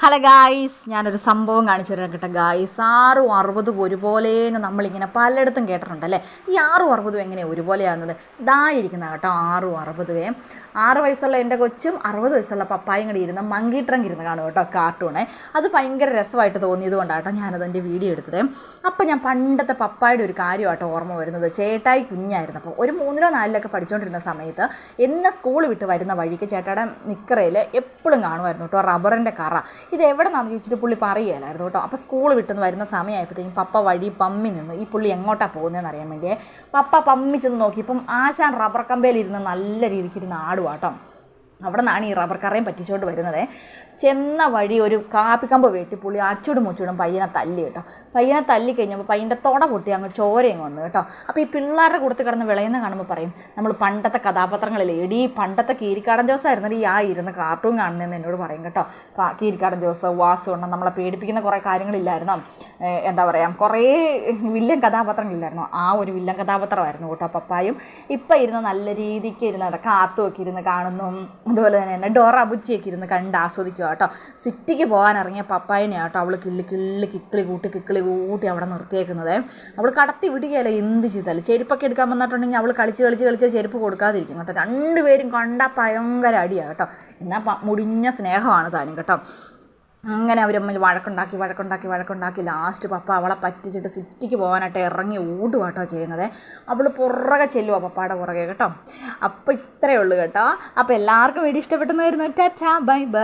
Hello guys, ഞാനൊരു സംഭവം കാണിച്ചു തരാം കേട്ടോ ഗായ്സ്. 6ഉം 60ഉം ഒരുപോലെയെന്ന് നമ്മളിങ്ങനെ പലയിടത്തും കേട്ടിട്ടുണ്ടല്ലേ. ഈ 6ഉം 60ഉം എങ്ങനെയാണ് ഒരുപോലെയാകുന്നത്? ഇതായിരിക്കുന്ന കേട്ടോ 6ഉം 60ഉം. 6 വയസ്സുള്ള എൻ്റെ കൊച്ചും 60 വയസ്സുള്ള പപ്പായും കൂടി ഇരുന്ന് മങ്കി ട്രങ്ക് ഇരുന്ന് കാണും കേട്ടോ, കാർട്ടൂണ്. അത് ഭയങ്കര രസമായിട്ട് തോന്നിയത് കൊണ്ടാണ് കേട്ടോ ഞാനതെൻ്റെ വീഡിയോ എടുത്തത്. അപ്പോൾ ഞാൻ പണ്ടത്തെ പപ്പായുടെ ഒരു കാര്യമായിട്ടോ ഓർമ്മ വരുന്നത്. ചേട്ടായി കുഞ്ഞായിരുന്നു, അപ്പോൾ ഒരു 3ലോ 4ലൊക്കെ പഠിച്ചുകൊണ്ടിരുന്ന സമയത്ത് എന്ന് സ്കൂൾ വിട്ട് വരുന്ന വഴിക്ക് ചേട്ടായുടെ നിക്കറയിൽ എപ്പോഴും കാണുമായിരുന്നു കേട്ടോ റബ്ബറിൻ്റെ കറ. ഇത് എവിടെ നിന്നാന്ന് ചോദിച്ചിട്ട് പുള്ളി പറയുകയില്ലായിരുന്നു കേട്ടോ. അപ്പോൾ സ്കൂൾ വിട്ടുന്ന് വരുന്ന സമയമായപ്പോഴത്തേക്കും പപ്പ വഴി പമ്മി നിന്നു. ഈ പുള്ളി എങ്ങോട്ടാണ് പോകുന്നതെന്ന് അറിയാൻ വേണ്ടിയേ പപ്പ പമ്മിച്ചെന്ന് നോക്കിയപ്പം ആശാൻ റബ്ബർ കമ്പയിലിരുന്ന് നല്ല രീതിക്കിരുന്ന് ആടുവാട്ടോ. അവിടെ നിന്നാണ് ഈ റബ്ബർ കറയും പറ്റിച്ചുകൊണ്ട് വരുന്നത്. ചെന്ന വഴി ഒരു കാപ്പിക്കമ്പ് വെട്ടി പുള്ളി അച്ചൂടും മുച്ചൂടും പയ്യനെ തല്ലി കേട്ടോ. പയ്യനെ തല്ലി കഴിഞ്ഞപ്പോൾ പയ്യൻ്റെ തൊട പൊട്ടി അങ്ങ് ചോരയും വന്നു കേട്ടോ. അപ്പോൾ ഈ പിള്ളേരുടെ കൊടുത്ത് കിടന്ന് വിളയുന്ന കാണുമ്പോൾ പറയും, നമ്മൾ പണ്ടത്തെ കഥാപാത്രങ്ങളിൽ എടീ പണ്ടത്തെ കീരിക്കാടൻ ജോസായിരുന്നു ഈ ഇരുന്ന് കാർട്ടൂൺ കാണുന്നതെന്ന് എന്നോട് പറയും കേട്ടോ. കീരിക്കാടൻ ജോസ്, വാസു ഉണ്ട്, നമ്മളെ പേടിപ്പിക്കുന്ന കുറേ കാര്യങ്ങളില്ലായിരുന്നോ, എന്താ പറയുക, കുറേ വില്ലൻ കഥാപാത്രങ്ങളില്ലായിരുന്നോ, ആ ഒരു വില്ലൻ കഥാപാത്രമായിരുന്നു കേട്ടോ പപ്പായും. ഇപ്പം ഇരുന്ന് നല്ല രീതിക്ക് ഇരുന്ന് കാത്തുമൊക്കെ ഇരുന്ന് കാണുന്നു. അതുപോലെ തന്നെ ഡോറ ബുച്ചിയൊക്കെ ഇരുന്ന് കണ്ട് ആസ്വദിക്കുക കേട്ടോ. സിറ്റിക്ക് പോകാൻ ഇറങ്ങിയ പപ്പായനെ കേട്ടോ അവൾ കിക്കിളി കൂട്ടി അവിടെ നിർത്തിയേക്കുന്നത്. അവൾ കടത്തി വിടുകയല്ല എന്ത് ചെയ്താലും. ചെരുപ്പൊക്കെ എടുക്കാൻ വന്നിട്ടുണ്ടെങ്കിൽ അവൾ കളിച്ച് ചെരുപ്പ് കൊടുക്കാതിരിക്കും കേട്ടോ. രണ്ടുപേരും കണ്ടാൽ ഭയങ്കര അടിയാണ് കേട്ടോ. എന്നാൽ മുടിഞ്ഞ സ്നേഹമാണ് താനും കേട്ടോ. അങ്ങനെ അവർ തമ്മിൽ വഴക്കുണ്ടാക്കി ലാസ്റ്റ് പപ്പ അവളെ പറ്റിച്ചിട്ട് സിറ്റിക്ക് പോകാനായിട്ട് ഇറങ്ങി ഓടുവാട്ടോ ചെയ്യുന്നത്. അവൾ പുറകെ ചെല്ലുവാ പപ്പയുടെ പുറകെ കേട്ടോ. അപ്പോൾ ഇത്രയേ ഉള്ളൂ കേട്ടോ. അപ്പോൾ എല്ലാവർക്കും വീഡിയോ ഇഷ്ടപ്പെട്ടെന്ന് വരുന്നു. Tata bye bye.